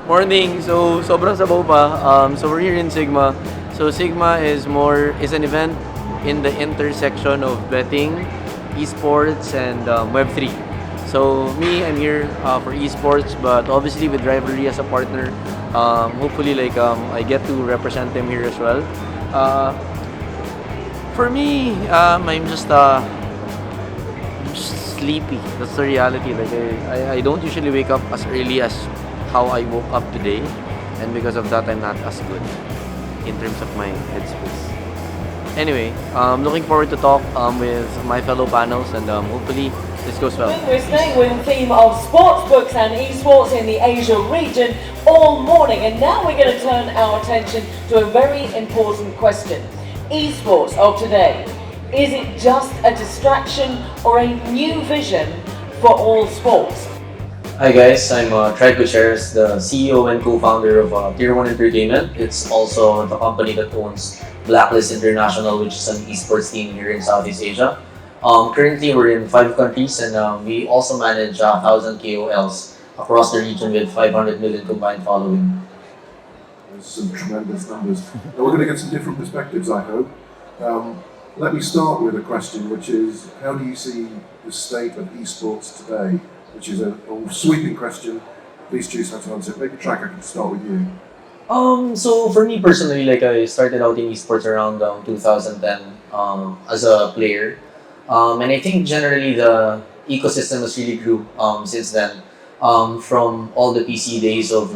Morning. So sobrang sabaw pa. So we're here in Sigma. So Sigma is an event in the intersection of betting, esports, and Web3. So me, I'm here for esports, but obviously with Rivalry as a partner, hopefully I get to represent them here as well. Uh, for me, I'm just sleepy. That's the reality. I don't usually wake up as early as how I woke up today, and because of that, I'm not as good in terms of my headspace. Anyway, looking forward to talk with my fellow panels, and hopefully this goes well. We're staying with the theme of sports books and esports in the Asia region all morning, and now we're going to turn our attention to a very important question. Esports of today, is it just a distraction or a new vision for all sports? Hi guys, I'm Tryke, Gutierrez, the CEO and co-founder of Tier 1 Entertainment. It's also the company that owns Blacklist International, which is an esports team here in Southeast Asia. Currently, we're in 5 countries, and we also manage 1,000 KOLs across the region with 500 million combined following. There's some tremendous numbers. Now we're going to get some different perspectives, I hope. Let me start with a question, which is, how do you see the state of esports today? Which is a sweeping question. Please choose how to answer it. Maybe Track, I can start with you. So for me personally, I started out in esports around 2010 as a player, and I think generally the ecosystem has really grew since then. From all the PC days of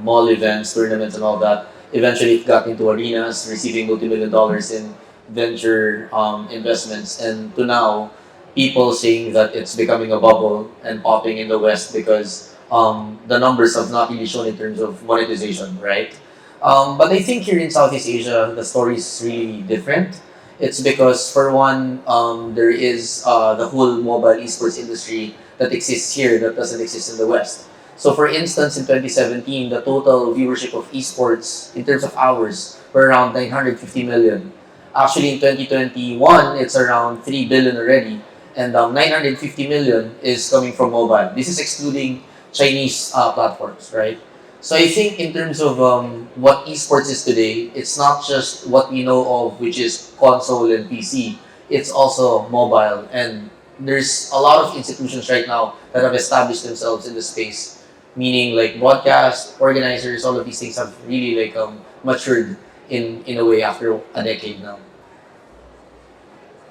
mall events, tournaments, and all that. Eventually, it got into arenas, receiving multi-million dollars in venture investments, and to now, people saying that it's becoming a bubble and popping in the West because the numbers have not really shown in terms of monetization, right? But I think here in Southeast Asia, the story is really different. It's because, for one, there is the whole mobile esports industry that exists here that doesn't exist in the West. So, for instance, in 2017, the total viewership of esports in terms of hours were around 950 million. Actually, in 2021, it's around 3 billion already, and 950 million is coming from mobile. This is excluding Chinese platforms, right? So I think in terms of what esports is today, it's not just what we know of, which is console and PC. It's also mobile, and there's a lot of institutions right now that have established themselves in the space. Meaning, like broadcast organizers, all of these things have really matured in a way after a decade now.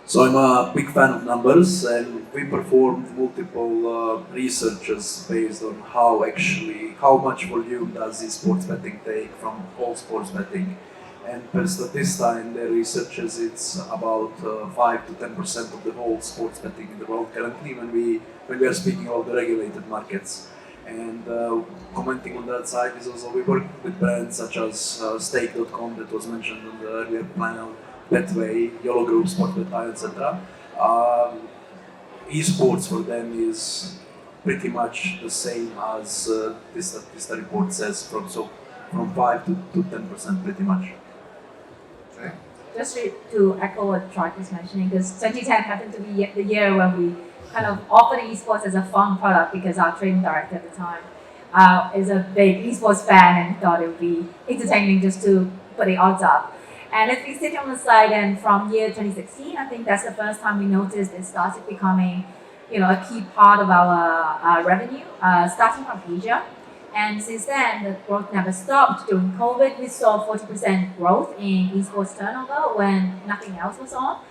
So I'm a big fan of numbers, and we performed multiple researches based on how much volume does the sports betting take from all sports betting. And per statista in their researches, it's about 5 to 10% of the whole sports betting in the world currently when we are speaking of the regulated markets. And commenting on that side is also we work with brands such as Stake.com that was mentioned on the earlier panel, Betway, YOLO Group, Sportbet, etc. Esports for them is pretty much the same as this report says, from 5 to 10% pretty much. Okay. Just to echo what Tryke was mentioning, because 2010 happened to be the year when we kind of offered esports as a fun product because our training director at the time is a big esports fan and thought it would be entertaining just to put the odds up. And if we sit on the side, and from year 2016, I think that's the first time we noticed it started becoming, a key part of our revenue, starting from Asia. And since then, the growth never stopped. During COVID, we saw 40% growth in esports turnover when nothing else was on.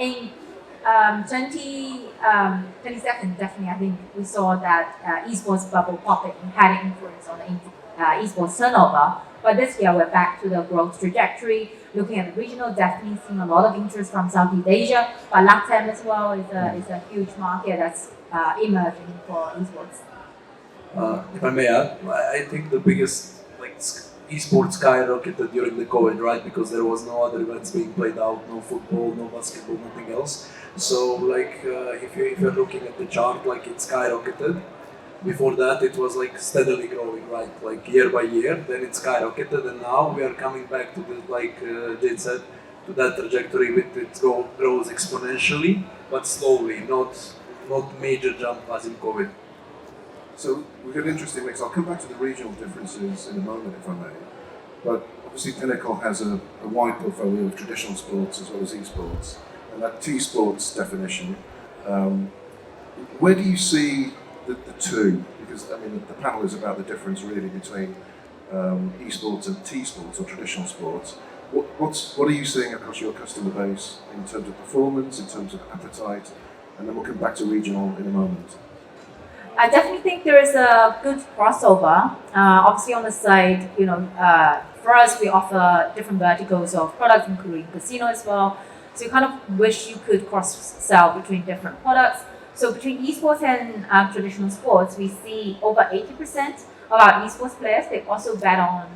In 2017, definitely, I think we saw that esports bubble popping had an influence on the esports turnover. But this year, we're back to the growth trajectory. Looking at the regional, definitely seeing a lot of interest from Southeast Asia, but LATAM as well is a huge market that's emerging for esports. If I may add, I think the biggest esports skyrocketed during the COVID, right? Because there was no other events being played out, no football, no basketball, nothing else. So if you're looking at the chart, it skyrocketed. Before that, it was steadily growing, right? Year by year, then it skyrocketed, and now we are coming back to the Jane said, to that trajectory with it grows exponentially, but slowly, not major jump as in COVID. So we've got an interesting mix. I'll come back to the regional differences in a moment, if I may. But obviously, Pinnacle has a wide portfolio of traditional sports as well as esports, and that T-sports definition. Um, where do you see the two? Because I mean, the panel is about the difference really between esports and T-sports or traditional sports. What are you seeing across your customer base in terms of performance, in terms of appetite, and then we'll come back to regional in a moment. I definitely think there is a good crossover. Obviously, on the side, for us, we offer different verticals of products, including casino as well. So you kind of wish you could cross-sell between different products. So between esports and traditional sports, we see over 80% of our esports players, they also bet on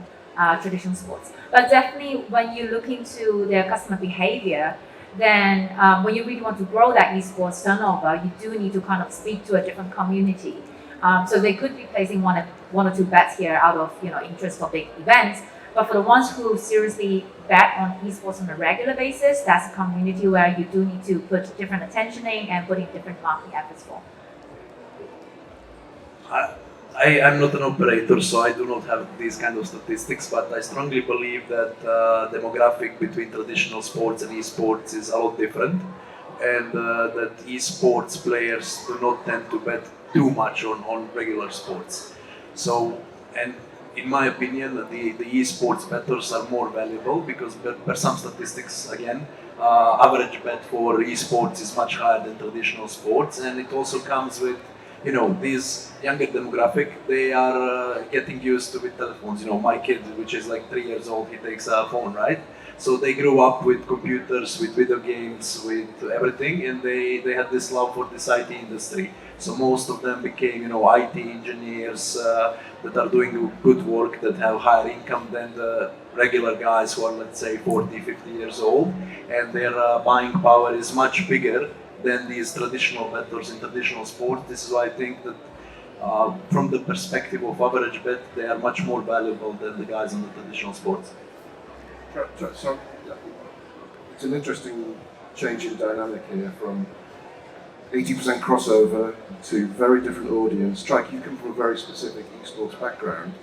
traditional sports. But definitely, when you look into their customer behavior, then when you really want to grow that esports turnover, you do need to kind of speak to a different community. So they could be placing one or two bets here out of interest for big events. But for the ones who seriously bet on esports on a regular basis, that's a community where you do need to put different attentioning and put in different marketing efforts for. I'm not an operator, so I do not have these kind of statistics, but I strongly believe that demographic between traditional sports and esports is a lot different, and that esports players do not tend to bet too much on regular sports. So, and in my opinion, the esports bettors are more valuable because per some statistics, again, average bet for esports is much higher than traditional sports, and it also comes with these younger demographic, they are getting used to with telephones. My kid, which is like 3 years old, he takes a phone, right? So they grew up with computers, with video games, with everything, and they had this love for this IT industry. So most of them became, IT engineers that are doing good work, that have higher income than the regular guys who are, let's say, 40, 50 years old, and their buying power is much bigger than these traditional bettors in traditional sports. This is why I think that from the perspective of average bet, they are much more valuable than the guys in the traditional sports. So it's an interesting change in dynamic here from 80% crossover to very different audience. Tryke, you come from a very specific esports background.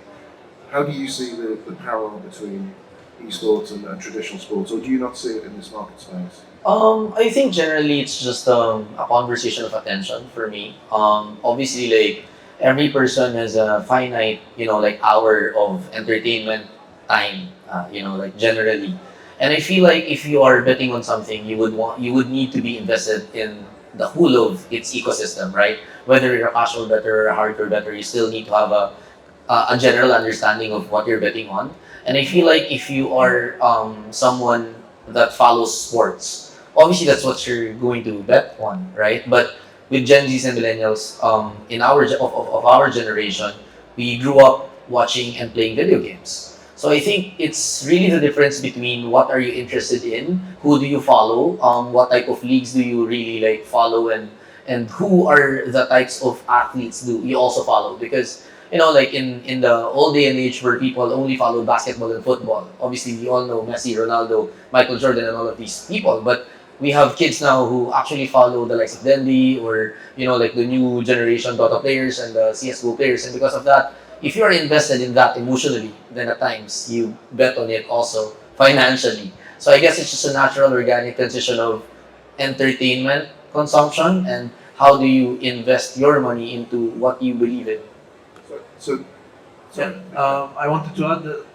How do you see the parallel between esports and traditional sports, or do you not see it in this market space? I think generally it's just a conversation of attention for me. Obviously, like every person has a finite, like hour of entertainment time. Like generally, and I feel like if you are betting on something, you would need to be invested in the whole of its ecosystem, right? Whether you're a casual bettor or a hardcore bettor, you still need to have a general understanding of what you're betting on. And I feel like if you are someone that follows sports, obviously that's what you're going to bet on, right? But with Gen Zs and millennials, in of our generation, we grew up watching and playing video games. So I think it's really the difference between what are you interested in, who do you follow, what type of leagues do you really like follow, and who are the types of athletes do you also follow, because like in the old day and age where people only follow basketball and football. Obviously, we all know Messi, Ronaldo, Michael Jordan, and all of these people. But we have kids now who actually follow the likes of Dendy or like the new generation Dota players and the CS:GO players. And because of that, if you're invested in that emotionally, then at times you bet on it also financially. So I guess it's just a natural, organic transition of entertainment consumption and how do you invest your money into what you believe in. So I wanted to add that,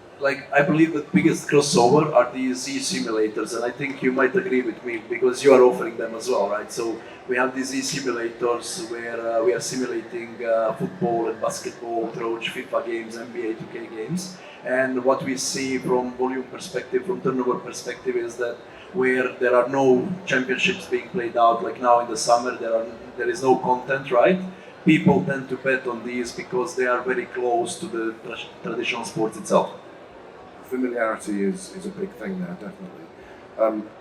I believe the biggest crossover are these e-simulators, and I think you might agree with me because you are offering them as well, right? So we have these e-simulators where we are simulating football and basketball, Trojan, FIFA games, NBA 2K games, and what we see from volume perspective, from turnover perspective, is that where there are no championships being played out, like now in the summer, there is no content, right? People tend to bet on these because they are very close to the traditional sports itself. familiarity is a big thing there, definitely.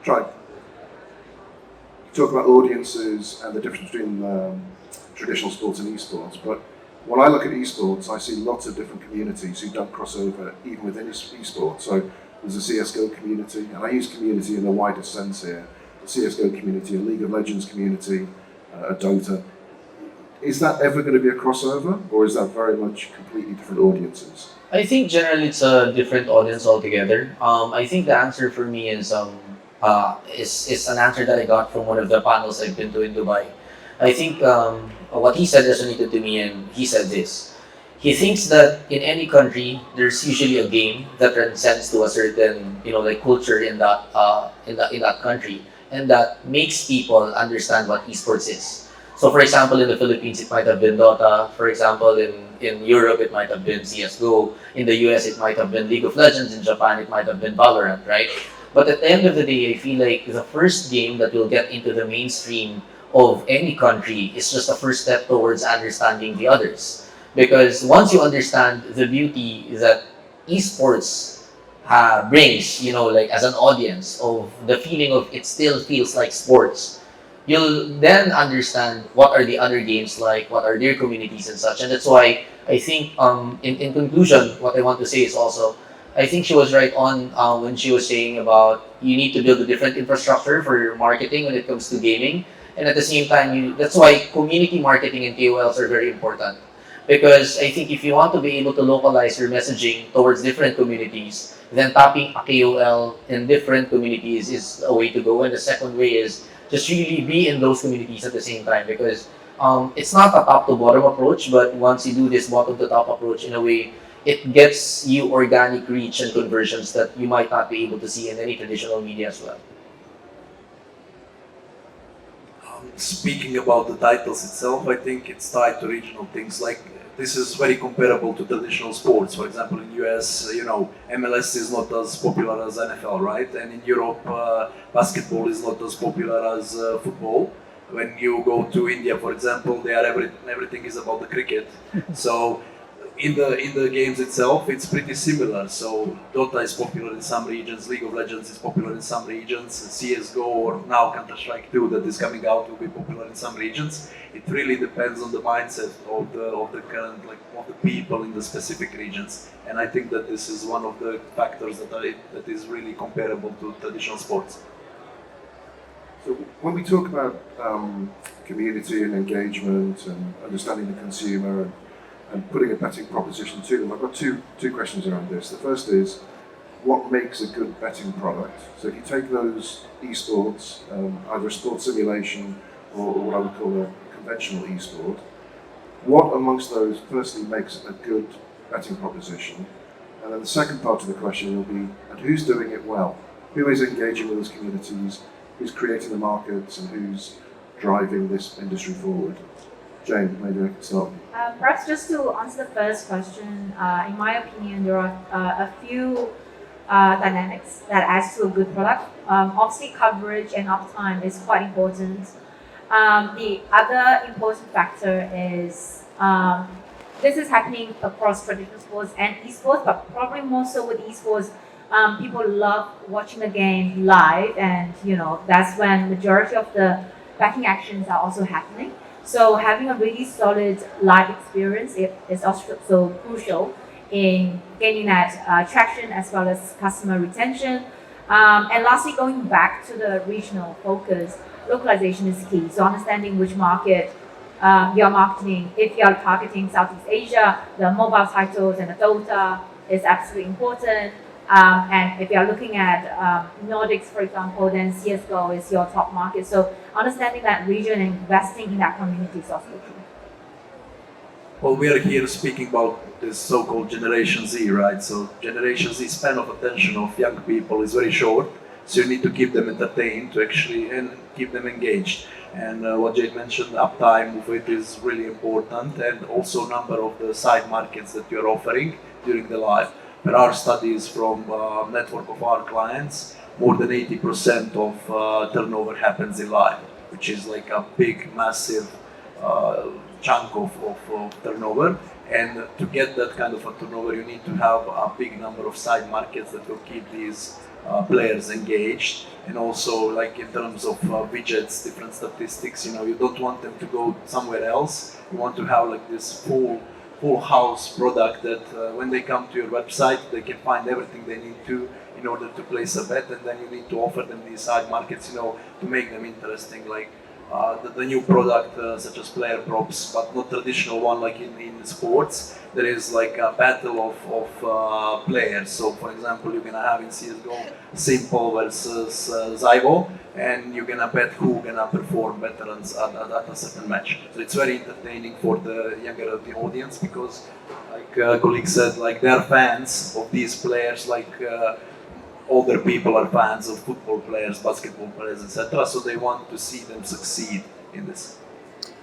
Tryke, you talk about audiences and the difference between traditional sports and esports, but when I look at esports, I see lots of different communities who don't cross over even within esports. So there's a CSGO community, and I use community in the widest sense here. The CSGO community, a League of Legends community, a Dota. Is that ever going to be a crossover, or is that very much completely different audiences? I think generally it's a different audience altogether. I think the answer for me is an answer that I got from one of the panels I've been to in Dubai. I think what he said resonated to me, and he said this. He thinks that in any country, there's usually a game that transcends to a certain, like culture in that country, and that makes people understand what esports is. So, for example, in the Philippines, it might have been Dota. For example, in Europe, it might have been CS:GO. In the US, it might have been League of Legends. In Japan, it might have been Valorant, right? But at the end of the day, I feel like the first game that will get into the mainstream of any country is just a first step towards understanding the others. Because once you understand the beauty that esports brings, like as an audience, of the feeling of it still feels like sports, you'll then understand what are the other games like, what are their communities and such. And that's why I think, in conclusion, what I want to say is also, I think she was right on when she was saying about you need to build a different infrastructure for your marketing when it comes to gaming. And at the same time, that's why community marketing and KOLs are very important. Because I think if you want to be able to localize your messaging towards different communities, then tapping a KOL in different communities is a way to go. And the second way is just really be in those communities at the same time, because it's not a top to bottom approach, but once you do this bottom to top approach in a way, it gets you organic reach and conversions that you might not be able to see in any traditional media as well. Speaking about the titles itself, I think it's tied to regional things. Like this is very comparable to traditional sports. For example, in US, MLS is not as popular as NFL, right? And in Europe, basketball is not as popular as football. When you go to India, for example, everything is about the cricket. So in the games itself, it's pretty similar. So Dota is popular in some regions, League of Legends is popular in some regions, CS:GO or now Counter-Strike 2 that is coming out will be popular in some regions. It really depends on the mindset of the current of the people in the specific regions. And I think that this is one of the factors that is really comparable to traditional sports. So when we talk about community and engagement and understanding the consumer and putting a betting proposition to them, I've got two questions around this. The first is, what makes a good betting product? So if you take those esports, either a sports simulation or what I would call a conventional esport, what amongst those firstly makes a good betting proposition? And then the second part of the question will be, and who's doing it well? Who is engaging with those communities? Who's creating the markets and who's driving this industry forward? Jane, maybe I can start. Perhaps just to answer the first question, in my opinion, there are a few dynamics that adds to a good product. Obviously, coverage and uptime is quite important. The other important factor is this is happening across traditional sports and esports, but probably more so with esports. People love watching the game live, and that's when majority of the backing actions are also happening. So having a really solid live experience is also so crucial in gaining that traction as well as customer retention. And lastly, going back to the regional focus, localization is key. So understanding which market you're marketing. If you're targeting Southeast Asia, the mobile titles and the Dota is absolutely important. And if you're looking at Nordics, for example, then CS:GO is your top market. So understanding that region and investing in that community is also key. Well, we are here speaking about this so-called Generation Z, right? So Generation Z span of attention of young people is very short. So you need to keep them entertained to actually and keep them engaged. And what Jade mentioned, uptime of it is really important, and also number of the side markets that you're offering during the live. There are studies from network of our clients, more than 80% of turnover happens in live, which is like a big, massive chunk of turnover. And to get that kind of a turnover, you need to have a big number of side markets that will keep these players engaged. And also, like in terms of widgets, different statistics, you don't want them to go somewhere else. You want to have like this full house product that when they come to your website, they can find everything they need to in order to place a bet, and then you need to offer them these side markets, to make them interesting. Like the new product such as player props, but not traditional one like in sports. There is like a battle of players. So for example, you're gonna have in CS:GO Simple versus Zygo, and you're gonna bet who gonna perform better at a certain match. So it's very entertaining for the younger of the audience because, like colleague said, like they're fans of these players, like. Older people are fans of football players, basketball players, etc. So they want to see them succeed in this.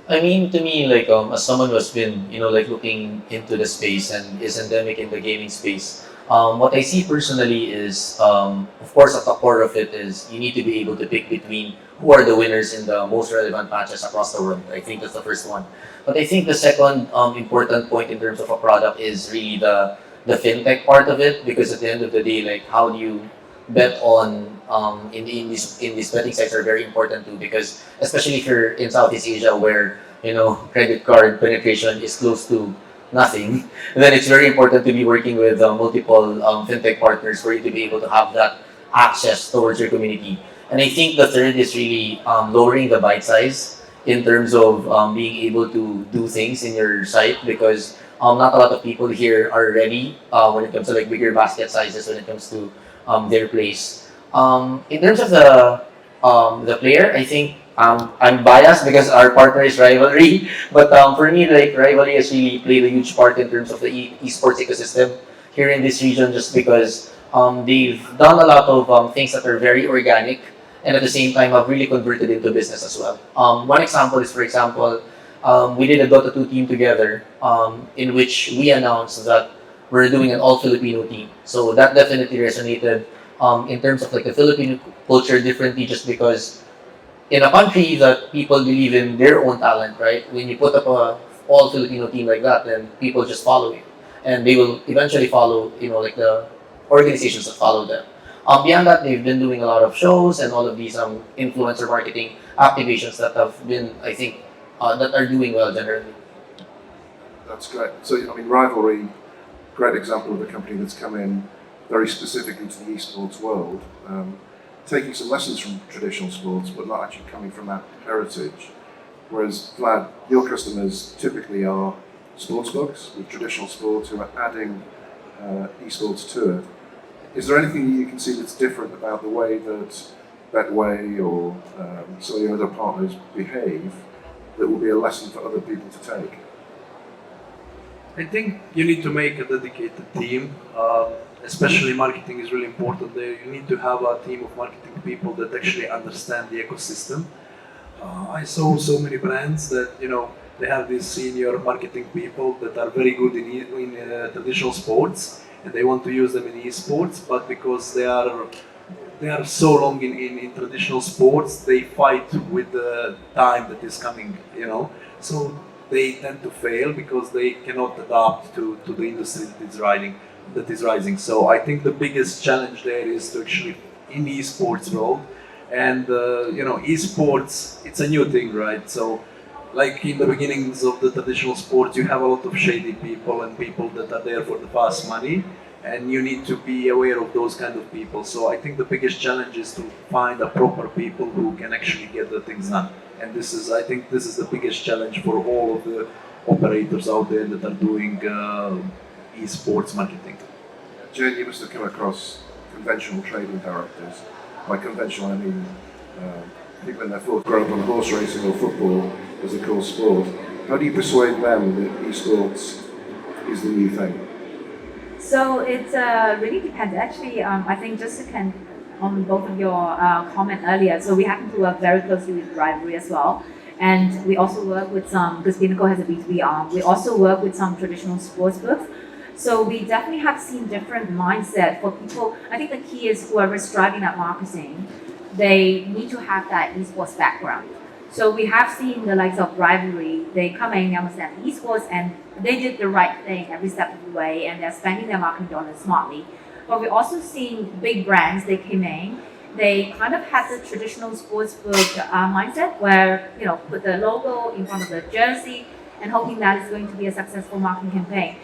I mean, to me, like as someone who's been, like looking into the space and is endemic in the gaming space, what I see personally is, of course, at the core of it is you need to be able to pick between who are the winners in the most relevant matches across the world. I think that's the first one. But I think the second important point in terms of a product is really the fintech part of it, because at the end of the day, like how do you bet on in these betting sites are very important too, because especially if you're in Southeast Asia where credit card penetration is close to nothing, then it's very important to be working with multiple fintech partners for you to be able to have that access towards your community. And I think the third is really lowering the bite size in terms of being able to do things in your site, because not a lot of people here are ready when it comes to like bigger basket sizes when it comes to their plays. In terms of the player, I think I'm biased because our partner is Rivalry, but for me, like Rivalry has really played a huge part in terms of the esports ecosystem here in this region, just because they've done a lot of things that are very organic and at the same time have really converted into business as well. One example is, for example, we did a Dota 2 team together in which we announced that we're doing an all Filipino team. So that definitely resonated in terms of like the Filipino culture differently, just because in a country that people believe in their own talent, right? When you put up a all Filipino team like that, then people just follow you, and they will eventually follow, like the organizations that follow them. Beyond that, they've been doing a lot of shows and all of these influencer marketing activations that have been, I think, that are doing well generally. That's great. So, I mean, Rivalry, great example of a company that's come in very specifically to the esports world, taking some lessons from traditional sports, but not actually coming from that heritage. Whereas, Vlad, your customers typically are sports books with traditional sports who are adding esports to it. Is there anything that you can see that's different about the way that Betway or some of your other partners behave that will be a lesson for other people to take? I think you need to make a dedicated team. Especially marketing is really important there. You need to have a team of marketing people that actually understand the ecosystem. I saw so many brands that they have these senior marketing people that are very good in traditional sports, and they want to use them in esports. But because they are so long in traditional sports, they fight with the time that is coming. So they tend to fail because they cannot adapt to the industry that is rising. So I think the biggest challenge there is to actually in esports world, and esports, it's a new thing, right? So like in the beginnings of the traditional sports, you have a lot of shady people and people that are there for the fast money, and you need to be aware of those kind of people. So I think the biggest challenge is to find a proper people who can actually get the things done. And I think this is the biggest challenge for all of the operators out there that are doing esports marketing. Jane, you must have come across conventional trading directors. By conventional, I mean people in their fourth grow up on horse racing or football as a core sport. How do you persuade them that esports is the new thing? So it really depends. Actually, I think just to can on both of your comment earlier. So we happen to work very closely with Rivalry as well, and we also work with some, because Pinnacle has a B2B arm. We also work with some traditional sports books. So we definitely have seen different mindset for people. I think the key is whoever's driving that marketing, they need to have that esports background. So we have seen the likes of Rivalry, they come in, they understand esports, and they did the right thing every step of the way, and they're spending their marketing dollars smartly. But we're also seeing big brands, they came in, they kind of had the traditional sportsbook mindset where, put the logo in front of the jersey and hoping that it's going to be a successful marketing campaign.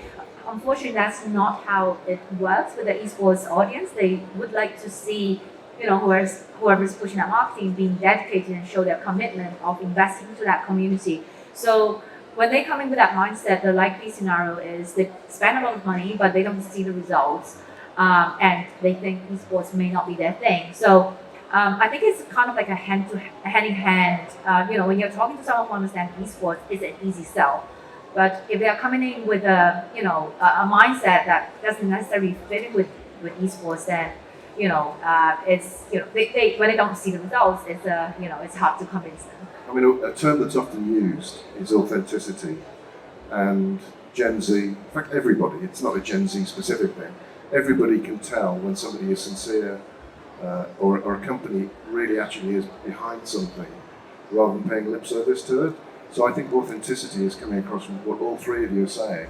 Unfortunately, that's not how it works with the esports audience. They would like to see whoever's pushing that marketing being dedicated and show their commitment of investing into that community. So when they come in with that mindset, the likely scenario is they spend a lot of money, but they don't see the results, and they think esports may not be their thing. So I think it's kind of like a hand in hand. When you're talking to someone who understands esports, it's an easy sell. But if they are coming in with a mindset that doesn't necessarily fit in with esports, then it's they when they don't see the results, it's hard to convince them. I mean, a term that's often used is authenticity, and Gen Z, in fact everybody, it's not a Gen Z specific thing, everybody can tell when somebody is sincere, or a company really actually is behind something rather than paying lip service to it. So I think authenticity is coming across from what all three of you are saying,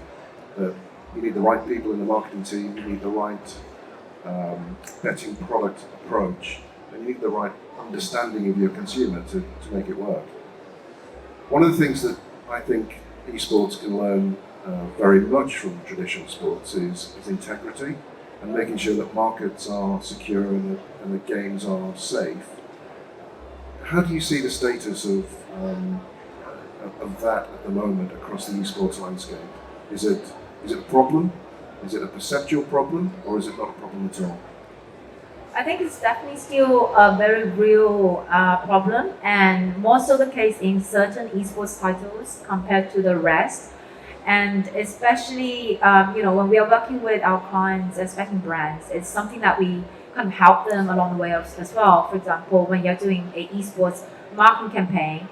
that you need the right people in the marketing team, you need the right betting product approach, and you need the right understanding of your consumer to make it work. One of the things that I think esports can learn very much from traditional sports is integrity and making sure that markets are secure and the games are safe. How do you see the status of that at the moment across the esports landscape? Is it a problem? Is it a perceptual problem, or is it not a problem at all? I think it's definitely still a very real problem, and more so the case in certain esports titles compared to the rest. And especially, when we are working with our clients, especially brands, it's something that we kind of help them along the way as well. For example, when you're doing a esports marketing campaign,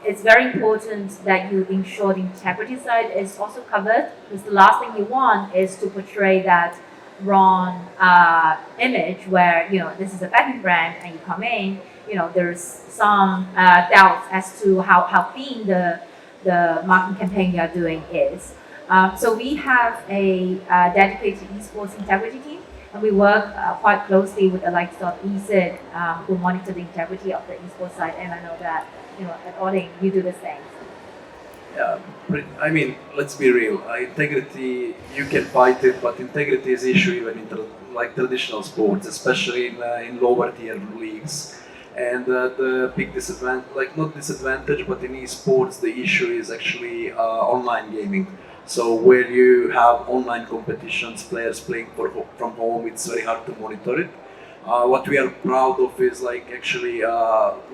it's very important that you ensure the integrity side is also covered, because the last thing you want is to portray that wrong image where this is a betting brand and you come in, there's some doubts as to how clean the marketing campaign you're doing is. So we have a dedicated esports integrity team, and we work quite closely with the likes of ESID, who monitor the integrity of the esports side, and I know that at Ording you do the same. Yeah, I mean, let's be real. Integrity, you can fight it, but integrity is issue even in like traditional sports, especially in lower tier leagues. And the big disadvantage, like not disadvantage, but in esports, the issue is actually online gaming. So where you have online competitions, players playing from home, it's very hard to monitor it. What we are proud of is like actually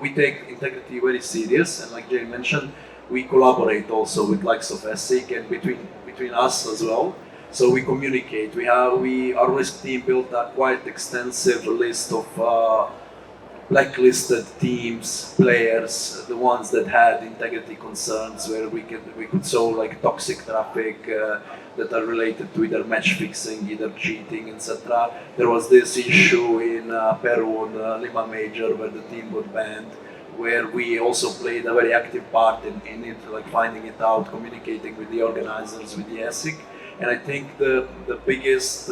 we take integrity very serious, and like Jay mentioned, we collaborate also with likes of ESIC and between us as well. So we communicate. Our risk team built a quite extensive list of blacklisted teams, players, the ones that had integrity concerns, where we could show like toxic traffic that are related to either match fixing, either cheating, etc. There was this issue in Peru on Lima Major where the team got banned, where we also played a very active part in it, like finding it out, communicating with the organizers, with the ESIC. And I think the biggest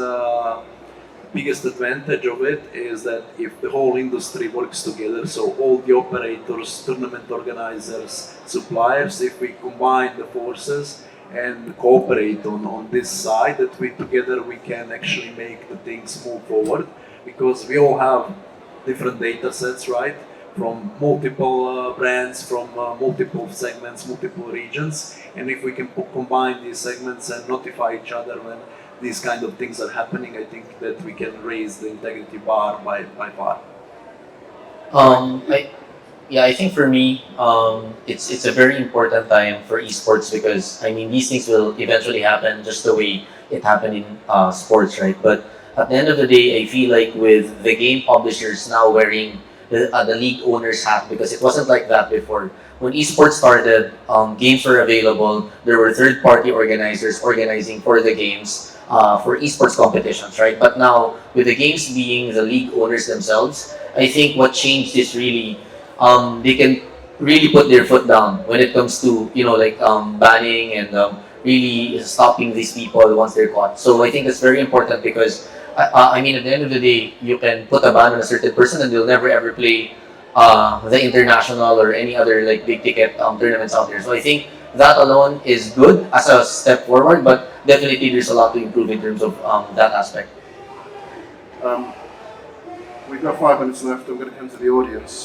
advantage of it is that if the whole industry works together, so all the operators, tournament organizers, suppliers, if we combine the forces and cooperate on this side, that together we can actually make the things move forward, because we all have different data sets, right? From multiple brands, from multiple segments, multiple regions, and if we can combine these segments and notify each other when these kind of things are happening, I think that we can raise the integrity bar by far. I think for me, it's a very important time for esports, because I mean these things will eventually happen just the way it happened in sports, right? But at the end of the day, I feel like with the game publishers now wearing the league owner's hat, because it wasn't like that before. When esports started, games were available. There were third-party organizers organizing for the games, for esports competitions, right? But now, with the games being the league owners themselves, I think what changed is really they can really put their foot down when it comes to banning and really stopping these people once they're caught. So I think that's very important, because I mean, at the end of the day, you can put a ban on a certain person and they'll never ever play the international or any other like big ticket tournaments out there. So I think that alone is good as a step forward, but definitely there's a lot to improve in terms of that aspect. We've got 5 minutes left. I'm going to come to the audience.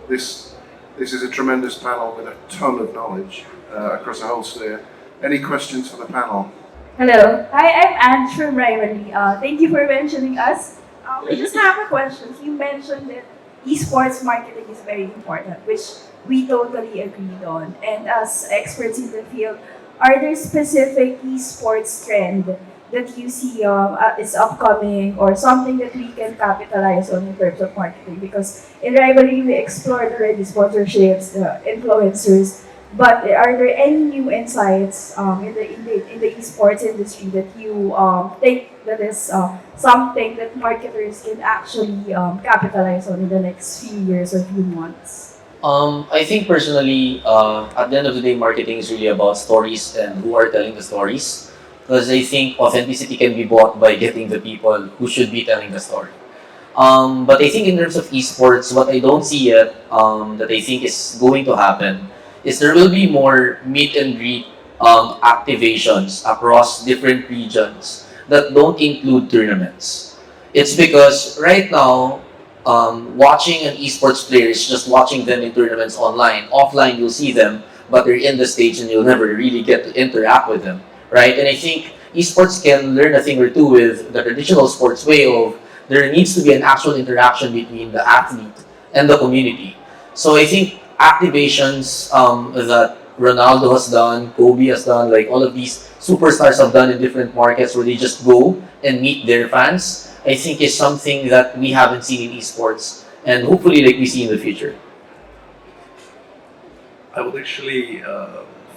This is a tremendous panel with a ton of knowledge across a whole sphere. Any questions for the panel? Hello. Hi, I'm Anne from Rivalry. Thank you for mentioning us. I just have a question. You mentioned that esports marketing is very important, which we totally agreed on. And as experts in the field, are there specific esports trend that you see is upcoming or something that we can capitalize on in terms of marketing? Because in Rivalry, we explored already sponsorships, influencers, but are there any new insights in the esports industry that you think that is something that marketers can actually capitalize on in the next few years or few months? I think personally, at the end of the day, marketing is really about stories and who are telling the stories. Because I think authenticity can be bought by getting the people who should be telling the story. But I think in terms of esports, what I don't see yet that I think is going to happen is there will be more meet and greet activations across different regions that don't include tournaments. It's because right now, watching an esports player is just watching them in tournaments online. Offline, you'll see them, but they're in the stage and you'll never really get to interact with them, right? And I think esports can learn a thing or two with the traditional sports way of there needs to be an actual interaction between the athlete and the community. So I think activations that Ronaldo has done, Kobe has done, like all of these superstars have done in different markets where they just go and meet their fans, I think is something that we haven't seen in esports and hopefully like we see in the future. I would actually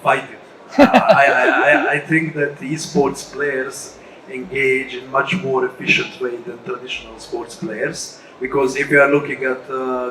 fight it. I think that esports players engage in much more efficient way than traditional sports players, because if you are looking at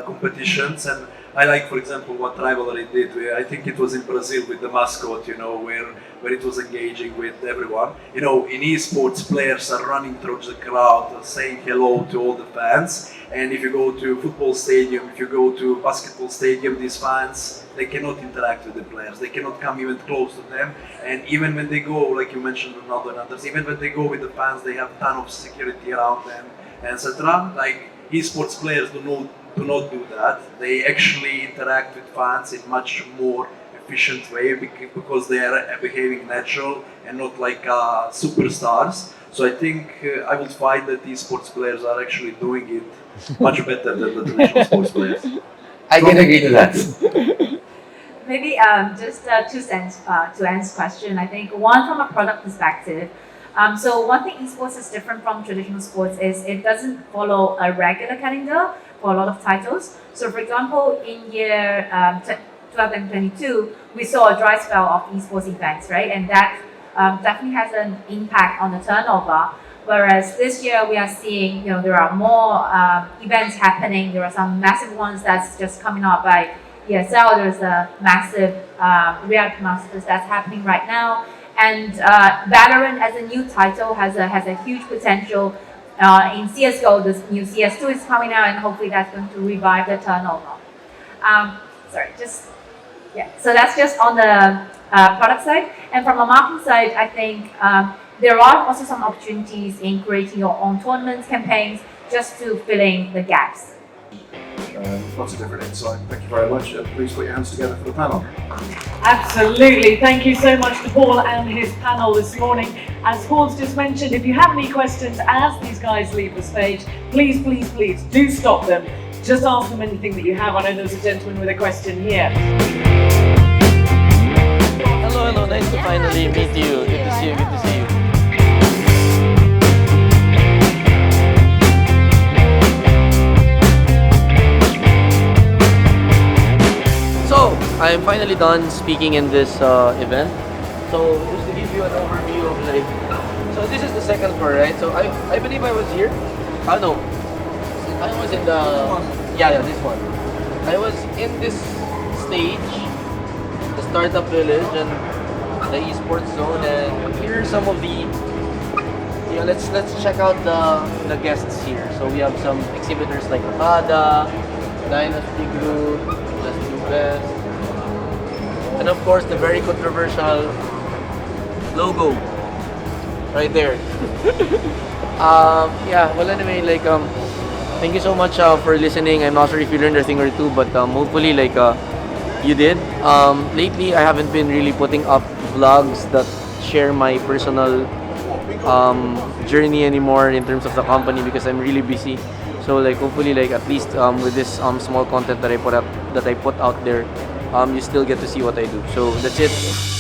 competitions, and I like, for example, what Rivalry did, where I think it was in Brazil with the mascot, where it was engaging with everyone. In esports, players are running through the crowd, saying hello to all the fans. And if you go to football stadium, if you go to basketball stadium, these fans, they cannot interact with the players. They cannot come even close to them. And even when they go, like you mentioned, Ronaldo and others, even when they go with the fans, they have a ton of security around them, etc. Like esports players do not do that. They actually interact with fans in much more efficient way because they are behaving natural and not like superstars. So I think I would find that these sports players are actually doing it much better than the traditional sports players. I can agree to that. Maybe just 2 cents to Anne's question. I think one from a product perspective. So one thing esports is different from traditional sports is it doesn't follow a regular calendar for a lot of titles. So for example, in year 2022, we saw a dry spell of esports events, right? And that definitely has an impact on the turnover. Whereas this year we are seeing, there are more events happening. There are some massive ones that's just coming out by ESL. There's a massive React Masters that's happening right now. And Valorant as a new title has a huge potential. In CSGO, this new CS2 is coming out, and hopefully that's going to revive the turnover. So that's just on the product side. And from a marketing side, I think there are also some opportunities in creating your own tournaments, campaigns, just to fill in the gaps. Lots of different insight. Thank you very much. Please put your hands together for the panel. Absolutely. Thank you so much to Paul and his panel this morning. As Paul's just mentioned, if you have any questions as these guys leave the stage, please do stop them. Just ask them anything that you have. I know there's a gentleman with a question here. Hello, nice to finally meet you. Good to see you. So, I'm finally done speaking in this event. So, just to give you an overview of so this is the second floor, right? So, I believe I was here. Oh no, I was in the, this one. I was in this stage, the startup village and the esports zone, and here are some of the, let's check out the guests here. So we have some exhibitors like Ada, Dynasty Group, Let's Do Best, and of course the very controversial logo right there. Well anyway, thank you so much for listening. I'm not sure if you learned a thing or two, but hopefully like you did. Lately, I haven't been really putting up vlogs that share my personal journey anymore in terms of the company because I'm really busy. So like hopefully like at least with this small content that I put out there, you still get to see what I do. So that's it.